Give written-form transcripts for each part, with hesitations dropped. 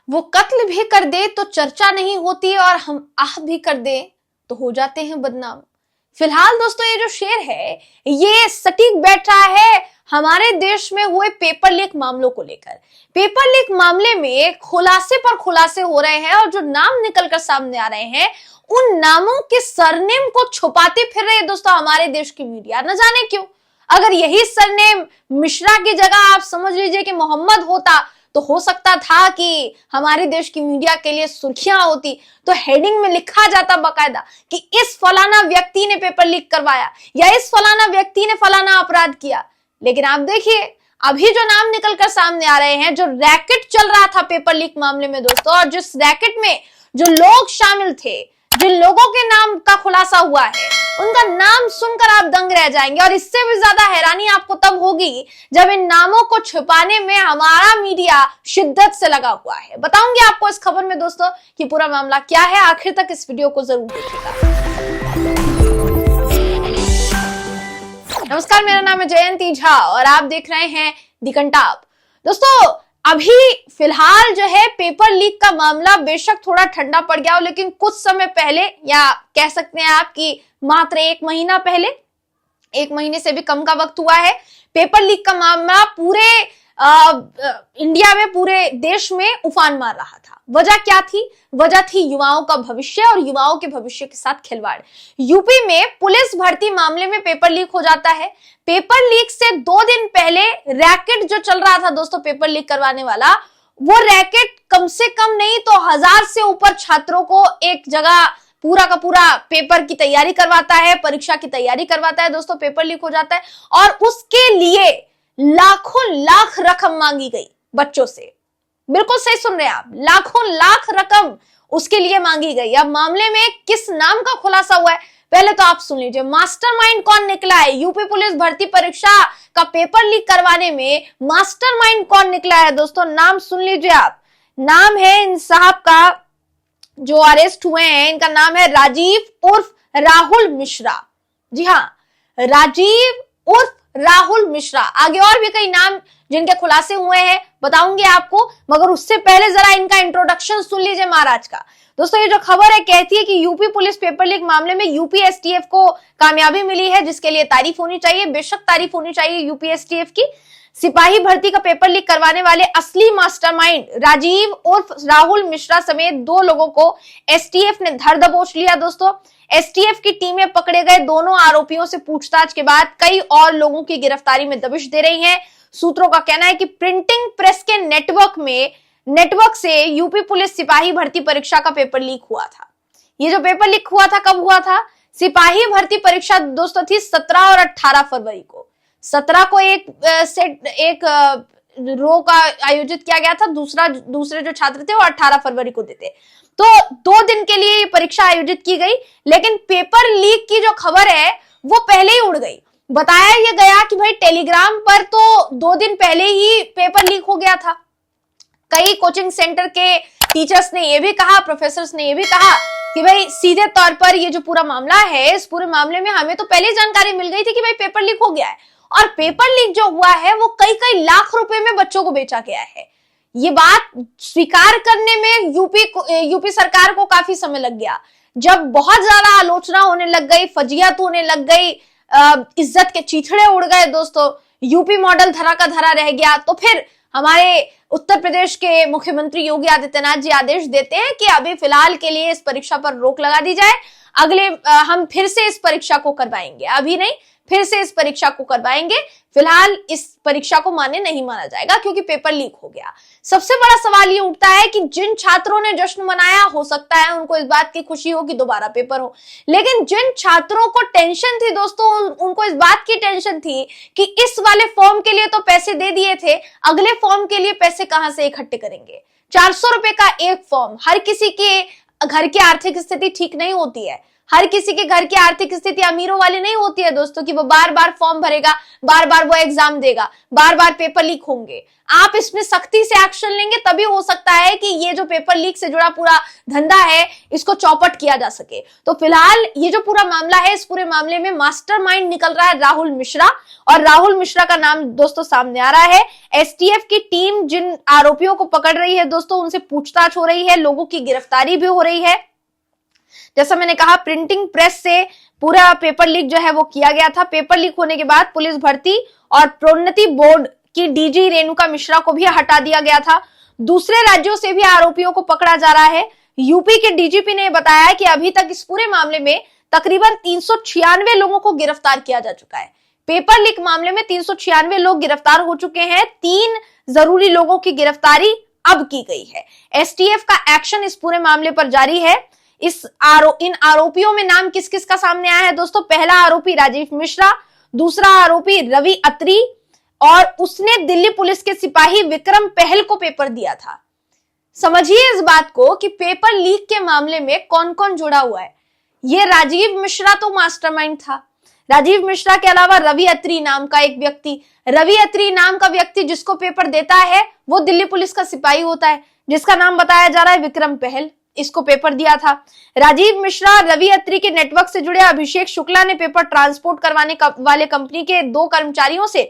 वो कत्ल भी कर दे तो चर्चा नहीं होती और हम आह भी कर दे तो हो जाते हैं बदनाम। फिलहाल दोस्तों ये जो शेर है ये सटीक बैठ रहा है हमारे देश में हुए पेपर लीक मामलों को लेकर। पेपर लीक मामले में खुलासे पर खुलासे हो रहे हैं और जो नाम निकलकर सामने आ रहे हैं उन नामों के सरनेम को छुपाते फिर रहे दोस्तों हमारे देश की मीडिया। न जाने क्यों, अगर यही सरनेम मिश्रा की जगह आप समझ लीजिए कि मोहम्मद होता तो हो सकता था कि हमारे देश की मीडिया के लिए सुर्खियां होती, तो हेडिंग में लिखा जाता बकायदा कि इस फलाना व्यक्ति ने पेपर लीक करवाया या इस फलाना व्यक्ति ने फलाना अपराध किया। लेकिन आप देखिए अभी जो नाम निकलकर सामने आ रहे हैं, जो रैकेट चल रहा था पेपर लीक मामले में दोस्तों, और जिस रैकेट में जो लोग शामिल थे, जिन लोगों के नाम का खुलासा हुआ है, उनका नाम सुनकर आप दंग रह जाएंगे। और इससे भी ज्यादा हैरानी आपको तब होगी जब इन नामों को छुपाने में हमारा मीडिया शिद्दत से लगा हुआ है। बताऊंगी आपको इस खबर में दोस्तों कि पूरा मामला क्या है। आखिर तक इस वीडियो को जरूर देखिएगा। नमस्कार, मेरा नाम है जयंती झा और आप देख रहे हैं दी कंटाप। दोस्तों अभी फिलहाल जो है पेपर लीक का मामला बेशक थोड़ा ठंडा पड़ गया हो, लेकिन कुछ समय पहले या कह सकते हैं आप कि मात्र 1 महीना पहले, 1 महीने से भी कम का वक्त हुआ है, पेपर लीक का मामला पूरे इंडिया में, पूरे देश में उफान मार रहा था। वजह क्या थी? वजह थी युवाओं का भविष्य और युवाओं के भविष्य के साथ खिलवाड़। यूपी में पुलिस भर्ती मामले में पेपर लीक हो जाता है। पेपर लीक से 2 दिन पहले रैकेट जो चल रहा था दोस्तों पेपर लीक करवाने वाला, वो रैकेट कम से कम नहीं तो 1000 से ऊपर छात्रों को एक जगह पूरा का पूरा पेपर की तैयारी करवाता है, परीक्षा की तैयारी करवाता है दोस्तों। पेपर लीक हो जाता है और उसके लिए लाखों लाख रकम मांगी गई बच्चों से। बिल्कुल सही सुन रहे हैं आप, लाखों लाख रकम उसके लिए मांगी गई। अब मामले में किस नाम का खुलासा हुआ है पहले तो आप सुन लीजिए। मास्टरमाइंड कौन निकला है यूपी पुलिस भर्ती परीक्षा का पेपर लीक करवाने में? मास्टरमाइंड कौन निकला है दोस्तों? नाम सुन लीजिए आप। नाम है इन साहब का, जो अरेस्ट हुए हैं, इनका नाम है राजीव उर्फ राहुल मिश्रा। जी हाँ, राजीव उर्फ राहुल मिश्रा। आगे और भी कई नाम जिनके खुलासे हुए हैं बताऊंगी आपको, मगर उससे पहले जरा इनका इंट्रोडक्शन सुन लीजिए महाराज का। दोस्तों ये जो खबर है कहती है कि यूपी पुलिस पेपर लीक मामले में यूपी एसटीएफ को कामयाबी मिली है, जिसके लिए तारीफ होनी चाहिए, बेशक तारीफ होनी चाहिए यूपी एसटीएफ की। सिपाही भर्ती का पेपर लीक करवाने वाले असली मास्टरमाइंड राजीव उर्फ राहुल मिश्रा समेत 2 लोगों को एसटीएफ ने धर दबोच लिया दोस्तों। एसटीएफ की टीमें पकड़े गए दोनों आरोपियों से पूछताछ के बाद कई और लोगों की गिरफ्तारी में दबिश दे रही हैं। सूत्रों का कहना है कि प्रिंटिंग प्रेस के नेटवर्क से यूपी पुलिस सिपाही भर्ती परीक्षा का पेपर लीक हुआ था। ये जो पेपर लीक हुआ था कब हुआ था? सिपाही भर्ती परीक्षा दोस्तों थी 17 और 18 फरवरी को। 17 को एक रो का आयोजित किया गया था, दूसरे जो छात्र थे वो 18 फरवरी को देते, तो 2 दिन के लिए ये परीक्षा आयोजित की गई। लेकिन पेपर लीक की जो खबर है वो पहले ही उड़ गई। बताया ये गया कि भाई टेलीग्राम पर तो 2 दिन पहले ही पेपर लीक हो गया था। कई कोचिंग सेंटर के टीचर्स ने ये भी कहा, प्रोफेसर्स ने ये भी कहा कि भाई सीधे तौर पर ये जो पूरा मामला है, इस पूरे मामले में हमें तो पहले जानकारी मिल गई थी कि भाई पेपर लीक हो गया है, और पेपर लीक जो हुआ है वो कई लाख रुपए में बच्चों को बेचा गया है। ये बात स्वीकार करने में यूपी सरकार को काफी समय लग गया। जब बहुत ज्यादा आलोचना होने लग गई, फजीयत होने लग गई, इज्जत के चीथड़े उड़ गए दोस्तों, यूपी मॉडल धरा का धरा रह गया, तो फिर हमारे उत्तर प्रदेश के मुख्यमंत्री योगी आदित्यनाथ जी आदेश देते हैं कि अभी फिलहाल के लिए इस परीक्षा पर रोक लगा दी जाए, अगले हम फिर से इस परीक्षा को करवाएंगे, अभी नहीं फिर से इस परीक्षा को करवाएंगे, फिलहाल इस परीक्षा को मान्य नहीं माना जाएगा क्योंकि पेपर लीक हो गया। सबसे बड़ा सवाल ये उठता है कि जिन छात्रों ने जश्न मनाया, हो सकता है उनको इस बात की खुशी हो कि दोबारा पेपर हो, लेकिन जिन छात्रों को टेंशन थी दोस्तों, उनको इस बात की टेंशन थी कि इस वाले फॉर्म के लिए तो पैसे दे दिए थे, अगले फॉर्म के लिए पैसे कहां से इकट्ठे करेंगे? 400 रुपए का एक फॉर्म। हर किसी के घर की आर्थिक स्थिति ठीक नहीं होती है, हर किसी के घर की आर्थिक स्थिति अमीरों वाली नहीं होती है दोस्तों कि वो बार बार फॉर्म भरेगा, बार बार वो एग्जाम देगा, बार बार पेपर लीक होंगे। आप इसमें सख्ती से एक्शन लेंगे तभी हो सकता है कि ये जो पेपर लीक से जुड़ा पूरा धंधा है इसको चौपट किया जा सके। तो फिलहाल ये जो पूरा मामला है, इस पूरे मामले में मास्टरमाइंड निकल रहा है राहुल मिश्रा, और राहुल मिश्रा का नाम दोस्तों सामने आ रहा है। एसटीएफ की टीम जिन आरोपियों को पकड़ रही है दोस्तों, उनसे पूछताछ हो रही है, लोगों की गिरफ्तारी भी हो रही है। जैसा मैंने कहा, प्रिंटिंग प्रेस से पूरा पेपर लीक जो है वो किया गया था। पेपर लीक होने के बाद पुलिस भर्ती और प्रोन्नति बोर्ड की डीजी रेणुका मिश्रा को भी हटा दिया गया था। दूसरे राज्यों से भी आरोपियों को पकड़ा जा रहा है। यूपी के डीजीपी ने बताया कि अभी तक इस पूरे मामले में तकरीबन 396 लोगों को गिरफ्तार किया जा चुका है। पेपर लीक मामले में 396 लोग गिरफ्तार हो चुके हैं। 3 जरूरी लोगों की गिरफ्तारी अब की गई है। एसटीएफ का एक्शन इस पूरे मामले पर जारी है। इन आरोपियों में नाम किस किस का सामने आया है दोस्तों? पहला आरोपी राजीव मिश्रा, दूसरा आरोपी रवि अत्री, और उसने दिल्ली पुलिस के सिपाही विक्रम पहल को पेपर दिया था। समझिए इस बात को कि पेपर लीक के मामले में कौन कौन जुड़ा हुआ है। ये राजीव मिश्रा तो मास्टरमाइंड था। राजीव मिश्रा के अलावा रवि अत्री नाम का एक व्यक्ति, रवि अत्री नाम का व्यक्ति जिसको पेपर देता है वो दिल्ली पुलिस का सिपाही होता है, जिसका नाम बताया जा रहा है विक्रम पहल, इसको पेपर दिया था। राजीव मिश्रा, रवि अत्री के नेटवर्क से जुड़े अभिषेक शुक्ला ने पेपर ट्रांसपोर्ट करवाने वाले कंपनी के 2 कर्मचारियों से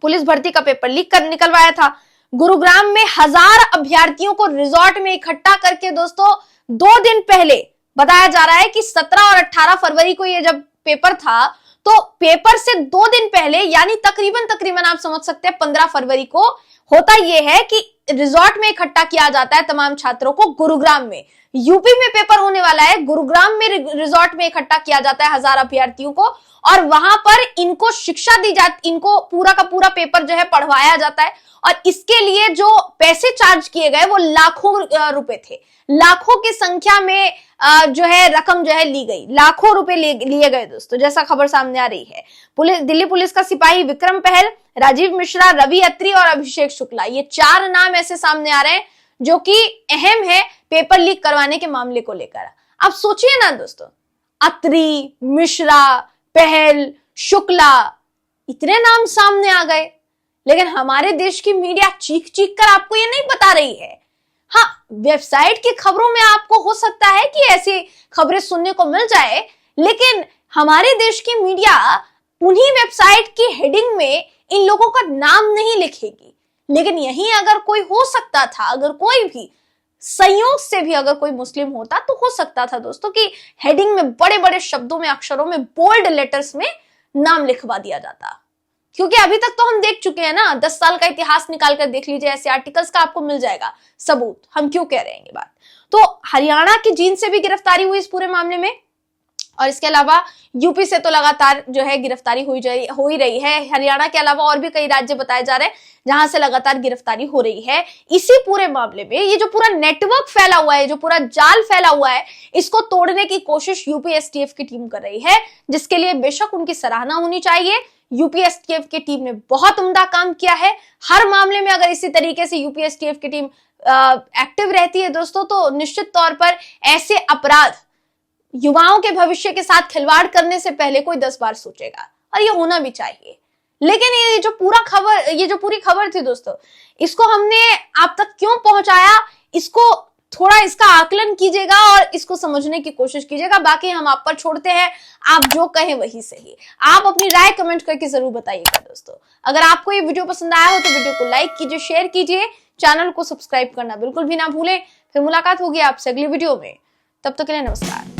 पुलिस भर्ती का पेपर लीक कर निकलवाया था। गुरुग्राम में 1000 अभ्यर्थियों को रिजॉर्ट में इकट्ठा करके दोस्तों 2 दिन पहले, बताया जा रहा है कि 17 और 18 फरवरी को ये जब पेपर था, तो पेपर से 2 दिन पहले यानी तकरीबन आप समझ सकते हैं 15 फरवरी को होता यह है कि रिजॉर्ट में इकट्ठा किया जाता है तमाम छात्रों को। गुरुग्राम में, यूपी में पेपर होने वाला है, गुरुग्राम में रिजॉर्ट में इकट्ठा किया जाता है 1000 अभ्यर्थियों को, और वहां पर इनको शिक्षा दी जाती, इनको पूरा का पूरा पेपर जो है पढ़वाया जाता है। और इसके लिए जो पैसे चार्ज किए गए वो लाखों रुपए थे। लाखों की संख्या में जो है रकम जो है ली गई, लाखों रुपए लिए गए दोस्तों, जैसा खबर सामने आ रही है। दिल्ली पुलिस का सिपाही विक्रम पहल, राजीव मिश्रा, रवि अत्री और अभिषेक शुक्ला, ये 4 नाम ऐसे सामने आ रहे हैं जो कि अहम है पेपर लीक करवाने के मामले को लेकर। अब सोचिए ना दोस्तों, अत्री, मिश्रा, पहल, शुक्ला, इतने नाम सामने आ गए, लेकिन हमारे देश की मीडिया चीख चीख कर आपको ये नहीं बता रही है। हाँ, वेबसाइट की खबरों में आपको हो सकता है कि ऐसी खबरें सुनने को मिल जाए, लेकिन हमारे देश की मीडिया उन्हीं वेबसाइट की हेडिंग में इन लोगों का नाम नहीं लिखेगी। लेकिन यही अगर कोई हो सकता था, अगर कोई भी संयोग से भी अगर कोई मुस्लिम होता तो हो सकता था दोस्तों कि हेडिंग में बड़े बड़े शब्दों में, अक्षरों में, बोल्ड लेटर्स में नाम लिखवा दिया जाता। क्योंकि अभी तक तो हम देख चुके हैं ना, 10 साल का इतिहास निकाल कर देख लीजिए, ऐसे आर्टिकल्स का आपको मिल जाएगा सबूत। हम क्यों कह रहे हैं ये बात। तो हरियाणा की जींद से भी गिरफ्तारी हुई इस पूरे मामले में, और इसके अलावा यूपी से तो लगातार जो है गिरफ्तारी हो ही रही है। हरियाणा के अलावा और भी कई राज्य बताए जा रहे हैं जहां से लगातार गिरफ्तारी हो रही है। इसी पूरे मामले में ये जो पूरा नेटवर्क फैला हुआ है, जो पूरा जाल फैला हुआ है, इसको तोड़ने की कोशिश यूपी एसटीएफ की टीम कर रही है, जिसके लिए बेशक उनकी सराहना होनी चाहिए। यूपी एसटीएफ की टीम ने बहुत उम्दा काम किया है। हर मामले में अगर इसी तरीके से यूपी एसटीएफ की टीम एक्टिव रहती है दोस्तों, तो निश्चित तौर पर ऐसे अपराध युवाओं के भविष्य के साथ खिलवाड़ करने से पहले कोई 10 बार सोचेगा, और ये होना भी चाहिए। लेकिन ये जो पूरी खबर थी दोस्तों, इसको हमने आप तक क्यों पहुंचाया, इसको थोड़ा इसका आकलन कीजिएगा और इसको समझने की कोशिश कीजिएगा। बाकी हम आप पर छोड़ते हैं, आप जो कहें वही सही। आप अपनी राय कमेंट करके जरूर बताइएगा दोस्तों। अगर आपको ये वीडियो पसंद आया हो तो वीडियो को लाइक कीजिए, शेयर कीजिए, चैनल को सब्सक्राइब करना बिल्कुल भी ना भूलें। फिर मुलाकात होगी आपसे अगली वीडियो में, तब तक के लिए नमस्कार।